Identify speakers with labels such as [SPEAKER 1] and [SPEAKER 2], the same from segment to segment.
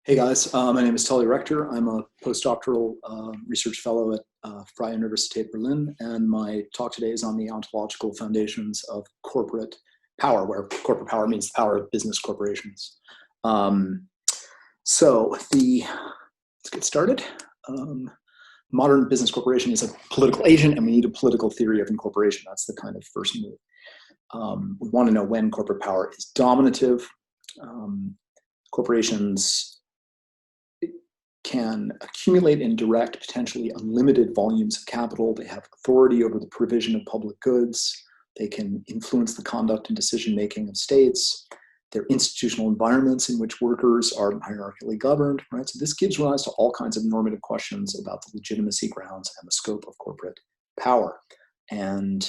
[SPEAKER 1] Hey guys, my name is Tully, Rector. I'm a postdoctoral research fellow at Freie Universität Berlin, and my talk today is on the ontological foundations of corporate power, where corporate power means the power of business corporations. Let's get started. Modern business corporation is a political agent, and we need a political theory of incorporation. That's the kind of first move. We want to know when corporate power is dominative. Corporations can accumulate and direct potentially unlimited volumes of capital. They have authority over the provision of public goods. They can influence the conduct and decision-making of states. They're institutional environments in which workers are hierarchically governed, right? So this gives rise to all kinds of normative questions about the legitimacy grounds and the scope of corporate power. And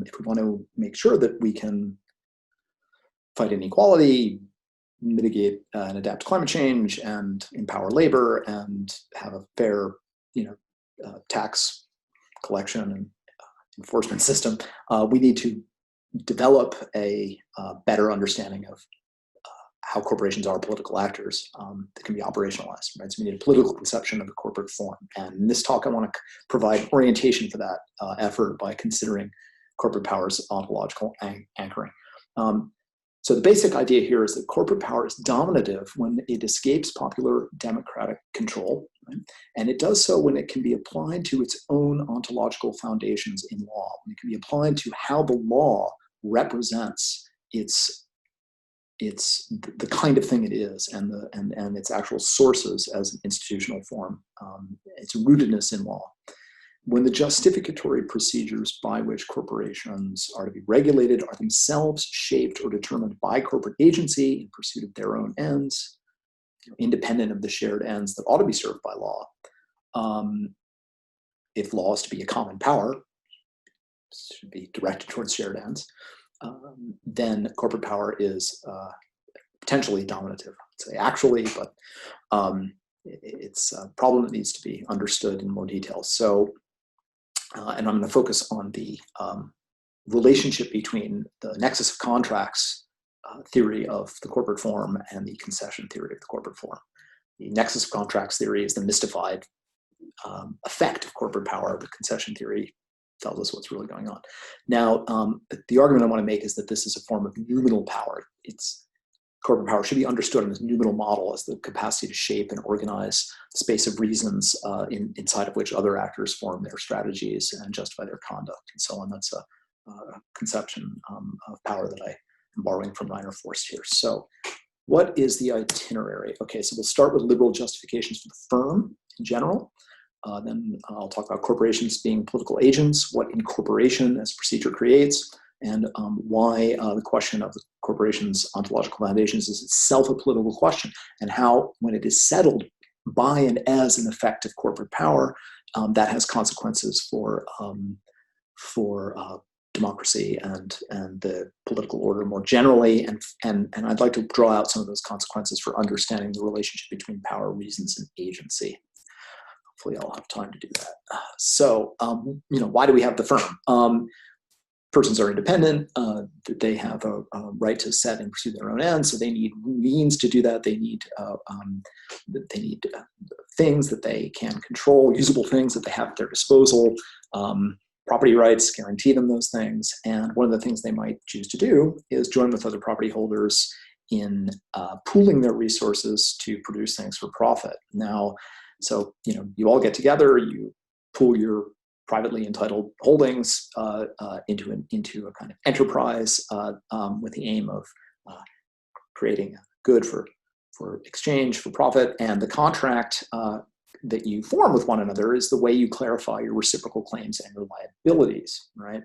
[SPEAKER 1] if we want to make sure that we can fight inequality, mitigate and adapt to climate change, and empower labor, and have a fair, tax collection and enforcement system, we need to develop a better understanding of how corporations are political actors that can be operationalized, right? So we need a political conception of the corporate form. And in this talk, I want to provide orientation for that effort by considering corporate power's ontological anchoring. So the basic idea here is that corporate power is dominative when it escapes popular democratic control, right? And it does so when it can be applied to its own ontological foundations in law, when it can be applied to how the law represents the kind of thing it is, and its actual sources as an institutional form, its rootedness in law. When the justificatory procedures by which corporations are to be regulated are themselves shaped or determined by corporate agency in pursuit of their own ends, independent of the shared ends that ought to be served by law. If law is to be a common power, it should be directed towards shared ends, then corporate power is potentially dominative. I'd say actually, but it's a problem that needs to be understood in more detail. So, and I'm going to focus on the relationship between the nexus of contracts theory of the corporate form and the concession theory of the corporate form. The nexus of contracts theory is the mystified effect of corporate power. The concession theory tells us what's really going on. Now, the argument I want to make is that this is a form of numinal power. Corporate power should be understood in this numinal model as the capacity to shape and organize the space of reasons inside of which other actors form their strategies and justify their conduct and so on. That's a conception of power that I am borrowing from Reiner Forst here. So what is the itinerary? Okay, so we'll start with liberal justifications for the firm in general. Then I'll talk about corporations being political agents, what incorporation as a procedure creates, and why the question of the corporation's ontological foundations is itself a political question, and how, when it is settled by and as an effect of corporate power, that has consequences for democracy and the political order more generally. And I'd like to draw out some of those consequences for understanding the relationship between power, reasons, and agency. Hopefully I'll have time to do that. So, why do we have the firm? Persons are independent. They have a right to set and pursue their own ends, so they need means to do that. They need things that they can control, usable things that they have at their disposal. Property rights guarantee them those things, and one of the things they might choose to do is join with other property holders in pooling their resources to produce things for profit. Now, so you all get together, you pool your privately entitled holdings into a kind of enterprise with the aim of creating a good for exchange, for profit. And the contract that you form with one another is the way you clarify your reciprocal claims and your liabilities, right?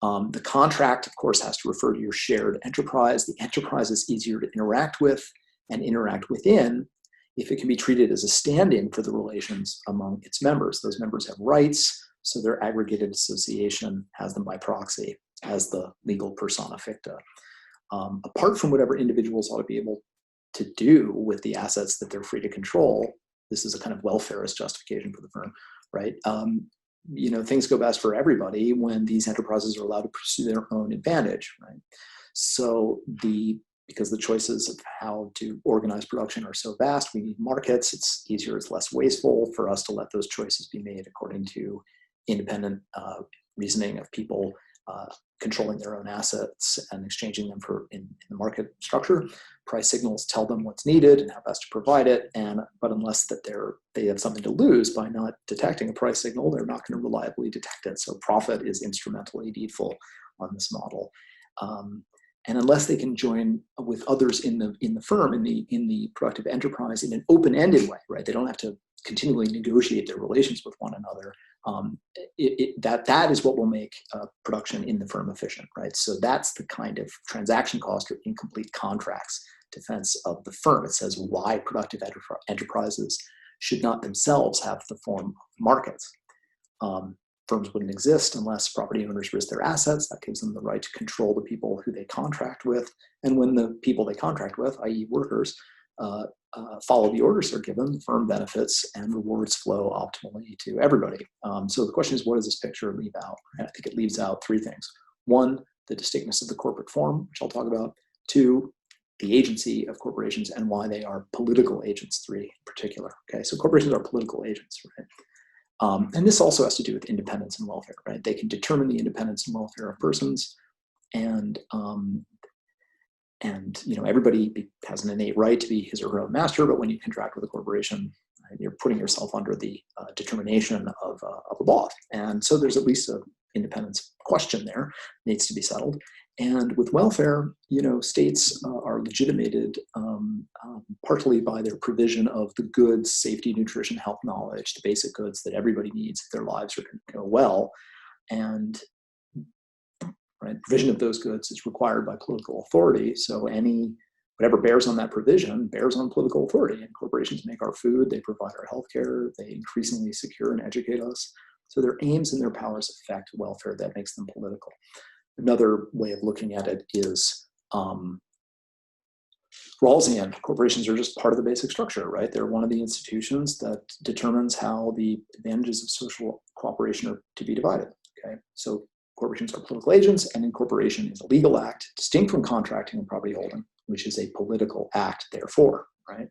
[SPEAKER 1] The contract, of course, has to refer to your shared enterprise. The enterprise is easier to interact with and interact within if it can be treated as a stand-in for the relations among its members. Those members have rights, so their aggregated association has them by proxy as the legal persona ficta. Apart from whatever individuals ought to be able to do with the assets that they're free to control, this is a kind of welfareist justification for the firm, right? Things go best for everybody when these enterprises are allowed to pursue their own advantage, right? So the because the choices of how to organize production are so vast, we need markets. It's easier, it's less wasteful for us to let those choices be made according to independent reasoning of people controlling their own assets and exchanging them for in the market structure. Price signals tell them what's needed and how best to provide it. But unless that they have something to lose by not detecting a price signal, they're not going to reliably detect it. So profit is instrumentally needful on this model. And unless they can join with others in the firm, in the productive enterprise in an open-ended way, right? They don't have to continually negotiate their relations with one another. That is what will make production in the firm efficient, right? So that's the kind of transaction cost or incomplete contracts defense of the firm. It says why productive enterprises should not themselves have the form of markets. Firms wouldn't exist unless property owners risk their assets. That gives them the right to control the people who they contract with. And when the people they contract with, i.e. workers, follow the orders they're given, the firm benefits and rewards flow optimally to everybody. So the question is, what does this picture leave out? And I think it leaves out three things. One, the distinctness of the corporate form, which I'll talk about. Two, the agency of corporations and why they are political agents, three in particular. Okay, so corporations are political agents, right? And this also has to do with independence and welfare, right? They can determine the independence and welfare of persons, and everybody has an innate right to be his or her own master. But when you contract with a corporation, right, you're putting yourself under the determination of a boss, and so there's at least an independence question there needs to be settled. And with welfare, states are legitimated partly by their provision of the goods, safety, nutrition, health, knowledge, the basic goods that everybody needs if their lives are going to go well. And right, provision of those goods is required by political authority. So whatever bears on that provision bears on political authority. And corporations make our food, they provide our healthcare, they increasingly secure and educate us. So their aims and their powers affect welfare. That makes them political. Another way of looking at it is Rawlsian. Corporations are just part of the basic structure, right? They're one of the institutions that determines how the advantages of social cooperation are to be divided, okay? So corporations are political agents, and incorporation is a legal act distinct from contracting and property holding, which is a political act, therefore, right?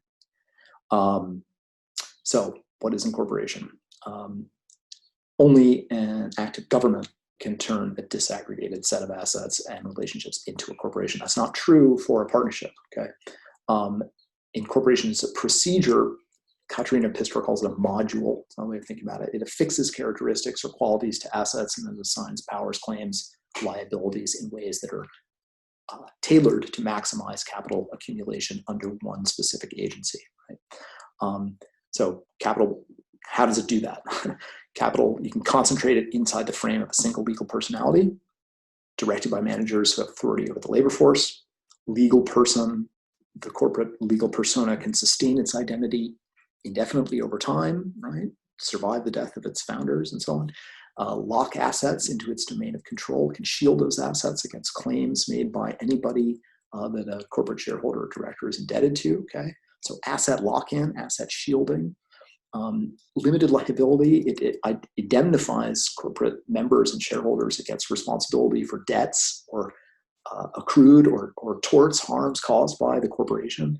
[SPEAKER 1] So what is incorporation? Only an act of government can turn a disaggregated set of assets and relationships into a corporation. That's not true for a partnership, okay? Incorporation is a procedure. Katerina Pistor calls it a module. It's another way of thinking about it. It affixes characteristics or qualities to assets and then assigns powers, claims, liabilities in ways that are tailored to maximize capital accumulation under one specific agency, right? So capital, how does it do that? Capital, you can concentrate it inside the frame of a single legal personality, directed by managers who have authority over the labor force. Legal person, the corporate legal persona can sustain its identity indefinitely over time, right? Survive the death of its founders and so on. Lock assets into its domain of control, can shield those assets against claims made by anybody that a corporate shareholder or director is indebted to, okay? So asset lock-in, asset shielding. Limited liability, it indemnifies corporate members and shareholders against responsibility for debts or accrued or torts, harms caused by the corporation.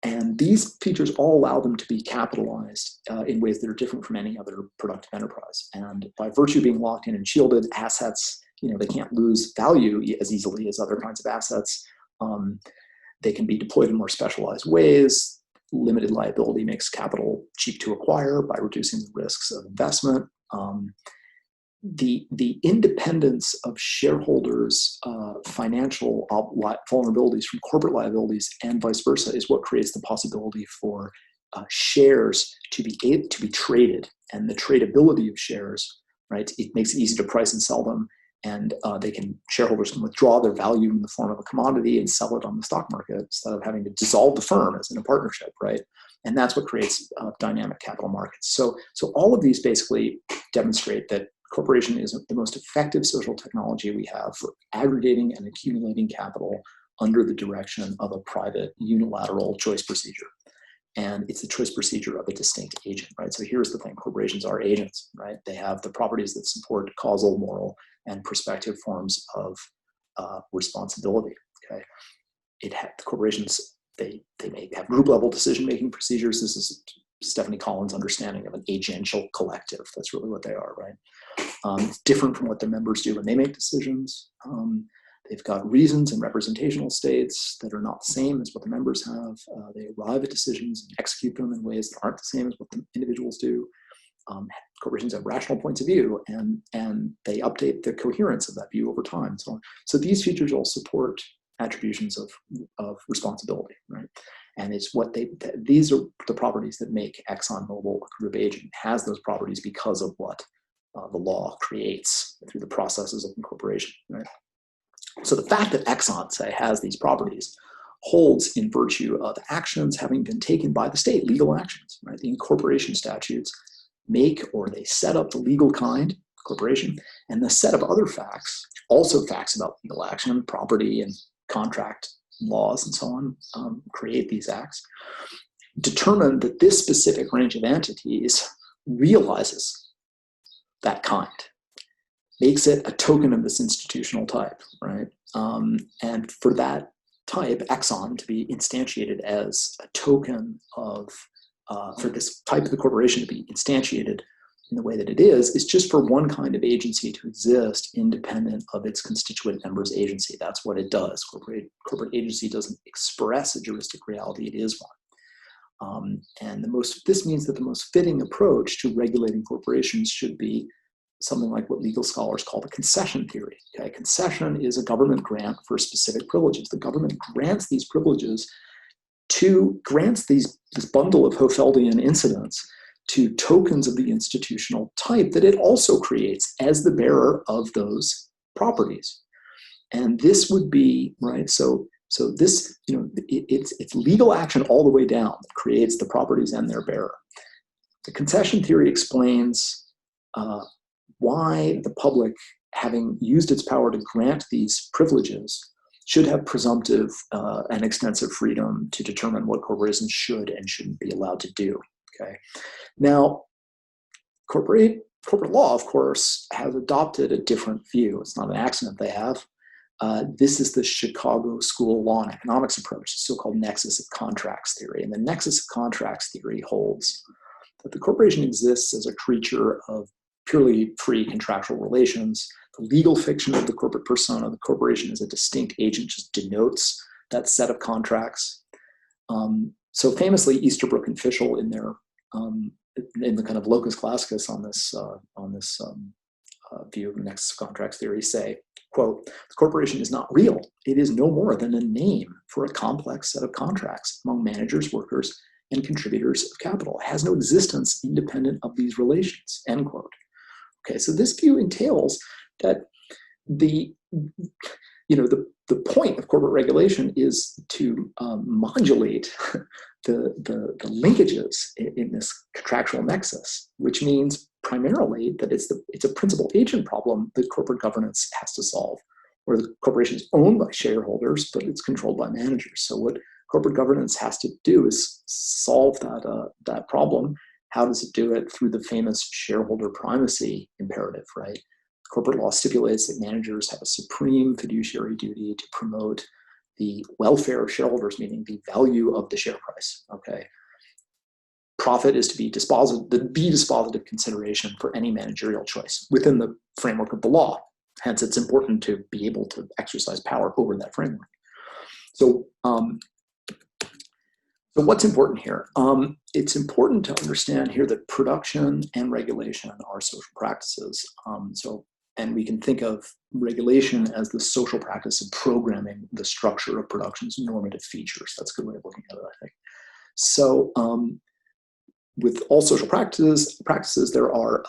[SPEAKER 1] And these features all allow them to be capitalized in ways that are different from any other productive enterprise. And by virtue of being locked in and shielded, assets, they can't lose value as easily as other kinds of assets. They can be deployed in more specialized ways. Limited liability makes capital cheap to acquire by reducing the risks of investment. The independence of shareholders' financial vulnerabilities from corporate liabilities and vice versa is what creates the possibility for shares to be traded, and the tradability of shares, right? It makes it easy to price and sell them, and shareholders can withdraw their value in the form of a commodity and sell it on the stock market instead of having to dissolve the firm as in a partnership, right? And that's what creates dynamic capital markets. So all of these basically demonstrate that corporation is the most effective social technology we have for aggregating and accumulating capital under the direction of a private unilateral choice procedure. And it's the choice procedure of a distinct agent, right? So here's the thing, corporations are agents, right? They have the properties that support causal, moral, and prospective forms of responsibility. Okay, the corporations, they may have group level decision making procedures. This is Stephanie Collins' understanding of an agential collective. That's really what they are, right? It's different from what their members do when they make decisions. They've got reasons and representational states that are not the same as what the members have. They arrive at decisions and execute them in ways that aren't the same as what the individuals do. Corporations have rational points of view, and they update the coherence of that view over time. So these features all support attributions of responsibility, right? And it's what these are the properties that make ExxonMobil a group agent. It has those properties because of what the law creates through the processes of incorporation, right? So the fact that Exxon, say, has these properties holds in virtue of actions having been taken by the state, legal actions, right? The incorporation statutes make or they set up the legal kind, corporation, and the set of other facts, also facts about legal action, property and contract laws and so on, create these acts, determine that this specific range of entities realizes that kind, makes it a token of this institutional type, right? And for that type, Exxon, to be instantiated as a token of, for this type of the corporation to be instantiated in the way that it is just for one kind of agency to exist independent of its constituent members' agency. That's what it does. Corporate agency doesn't express a juristic reality, it is one. And this means that the most fitting approach to regulating corporations should be something like what legal scholars call the concession theory. Okay? Concession is a government grant for specific privileges. The government grants these privileges grants this bundle of Hofeldian incidents to tokens of the institutional type that it also creates as the bearer of those properties. And this would be, right, so this, it's legal action all the way down that creates the properties and their bearer. The concession theory explains why the public, having used its power to grant these privileges, should have presumptive and extensive freedom to determine what corporations should and shouldn't be allowed to do. Okay. Now, corporate law, of course, has adopted a different view. It's not an accident they have. This is the Chicago School of Law and Economics approach, the so-called nexus of contracts theory. And the nexus of contracts theory holds that the corporation exists as a creature of purely free contractual relations. The legal fiction of the corporate persona, the corporation as a distinct agent, just denotes that set of contracts. So famously, Easterbrook and Fischel in their in the kind of locus classicus on this view of nexus of contracts theory say, quote, "The corporation is not real. It is no more than a name for a complex set of contracts among managers, workers, and contributors of capital. It has no existence independent of these relations," end quote. Okay, so this view entails that the point of corporate regulation is to modulate the linkages in this contractual nexus, which means primarily that it's a principal agent problem that corporate governance has to solve, where the corporation is owned by shareholders, but it's controlled by managers. So what corporate governance has to do is solve that problem. How does it do it? Through the famous shareholder primacy imperative, right? Corporate law stipulates that managers have a supreme fiduciary duty to promote the welfare of shareholders, meaning the value of the share price, okay? Profit is to be dispositive consideration for any managerial choice within the framework of the law. Hence, it's important to be able to exercise power over that framework. So what's important here? It's important to understand here that production and regulation are social practices. And we can think of regulation as the social practice of programming the structure of production's normative features. That's a good way of looking at it, I think. So with all social practices, there are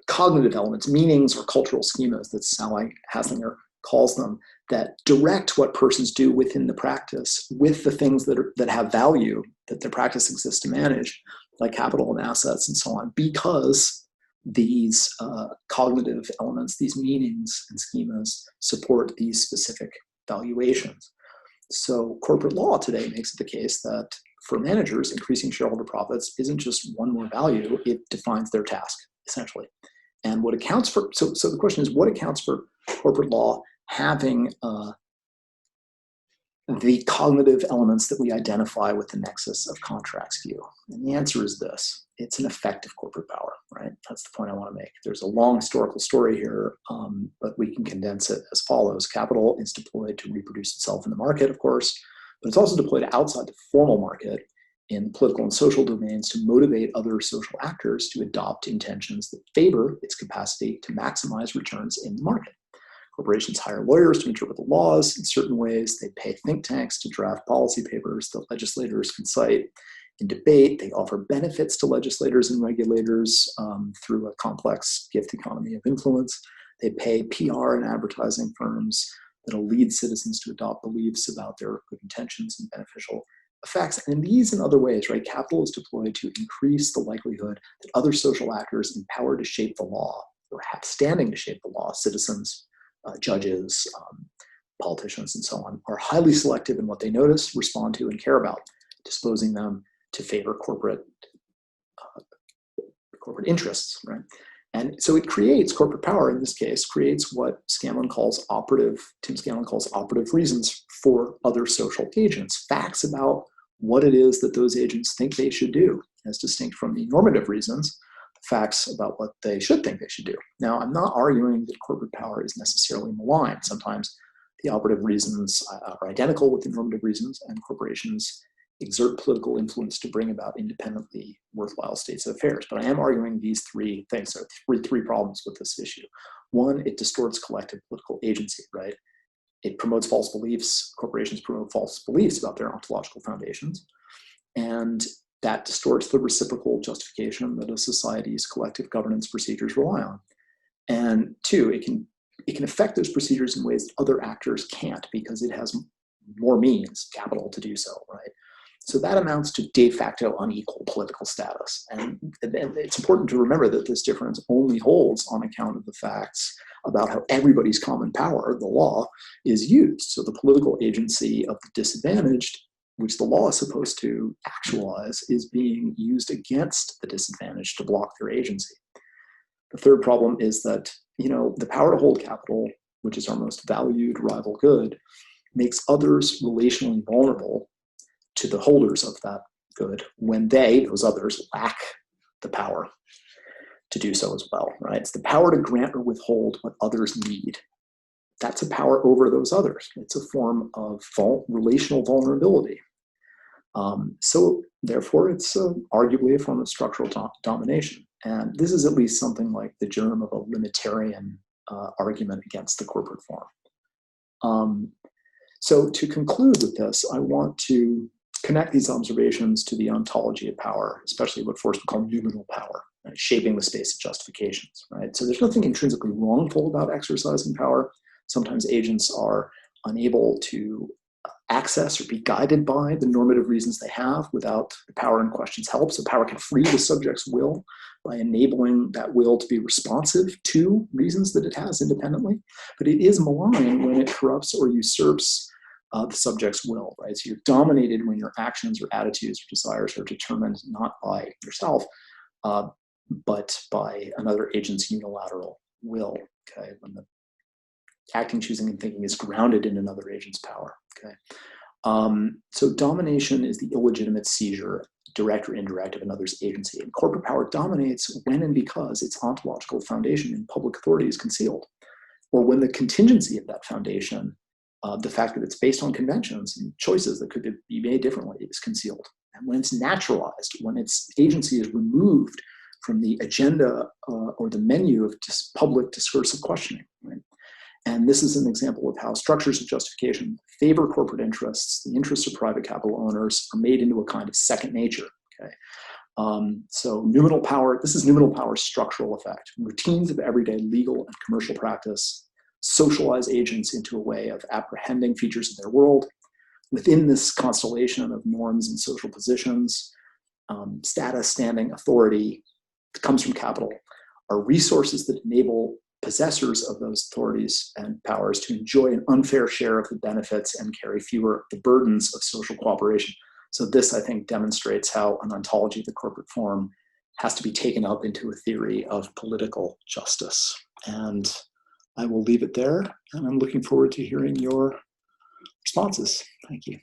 [SPEAKER 1] cognitive elements, meanings or cultural schemas that Sally Haslinger calls them, that direct what persons do within the practice with the things that have value, that their practice exists to manage, like capital and assets and so on, because these cognitive elements, these meanings and schemas support these specific valuations. So corporate law today makes it the case that for managers, increasing shareholder profits isn't just one more value, it defines their task, essentially. And what accounts for, so the question is, what accounts for corporate law having the cognitive elements that we identify with the nexus of contracts view? And the answer is this: it's an effective corporate power, right? That's the point I want to make. There's a long historical story here, but we can condense it as follows. Capital is deployed to reproduce itself in the market, of course, but it's also deployed outside the formal market in political and social domains to motivate other social actors to adopt intentions that favor its capacity to maximize returns in the market. Corporations hire lawyers to interpret the laws in certain ways. They pay think tanks to draft policy papers that legislators can cite in debate. They offer benefits to legislators and regulators through a complex gift economy of influence. They pay PR and advertising firms that'll lead citizens to adopt beliefs about their good intentions and beneficial effects. And in these and other ways, right, capital is deployed to increase the likelihood that other social actors empowered to shape the law or have standing to shape the law, citizens, judges, politicians, and so on, are highly selective in what they notice, respond to, and care about, disposing them to favor corporate interests, right? And so it creates corporate power, in this case, creates what Tim Scanlon calls operative reasons for other social agents, facts about what it is that those agents think they should do, as distinct from the normative reasons, facts about what they should think they should do. Now, I'm not arguing that corporate power is necessarily malign. Sometimes the operative reasons are identical with the normative reasons, and corporations exert political influence to bring about independently worthwhile states of affairs. But I am arguing these three things. There are three problems with this issue. One, it distorts collective political agency, right? It promotes false beliefs. Corporations promote false beliefs about their ontological foundations. And that distorts the reciprocal justification that a society's collective governance procedures rely on. And two, it can affect those procedures in ways that other actors can't, because it has more means, capital, to do so, right? So that amounts to de facto unequal political status. And it's important to remember that this difference only holds on account of the facts about how everybody's common power, the law, is used. So the political agency of the disadvantaged, which the law is supposed to actualize, is being used against the disadvantaged to block their agency. The third problem is that, the power to hold capital, which is our most valued rival good, makes others relationally vulnerable to the holders of that good when they, those others, lack the power to do so as well, right? It's the power to grant or withhold what others need. That's a power over those others. It's a form of relational vulnerability. So therefore, it's arguably a form of structural domination. And this is at least something like the germ of a limitarian argument against the corporate form. So to conclude with this, I want to connect these observations to the ontology of power, especially what Forrest would call noumenal power, right? Shaping the space of justifications, right? So there's nothing intrinsically wrongful about exercising power. Sometimes agents are unable to access or be guided by the normative reasons they have without the power in question's help. So power can free the subject's will by enabling that will to be responsive to reasons that it has independently. But it is malign when it corrupts or usurps the subject's will, right? So you're dominated when your actions or attitudes or desires are determined not by yourself, but by another agent's unilateral will, okay? When the acting, choosing, and thinking is grounded in another agent's power, okay? So domination is the illegitimate seizure, direct or indirect, of another's agency. And corporate power dominates when and because its ontological foundation in public authority is concealed, or when the contingency of that foundation, the fact that it's based on conventions and choices that could be made differently, is concealed. And when it's naturalized, when its agency is removed from the agenda or the menu of public discursive questioning, right? And this is an example of how structures of justification favor corporate interests. The interests of private capital owners are made into a kind of second nature, okay? So noumenal power, this is noumenal power's structural effect. Routines of everyday legal and commercial practice socialize agents into a way of apprehending features of their world. Within this constellation of norms and social positions, status, standing, authority that comes from capital are resources that enable possessors of those authorities and powers to enjoy an unfair share of the benefits and carry fewer of the burdens of social cooperation. So this, I think, demonstrates how an ontology of the corporate form has to be taken up into a theory of political justice. And I will leave it there, and I'm looking forward to hearing your responses. Thank you.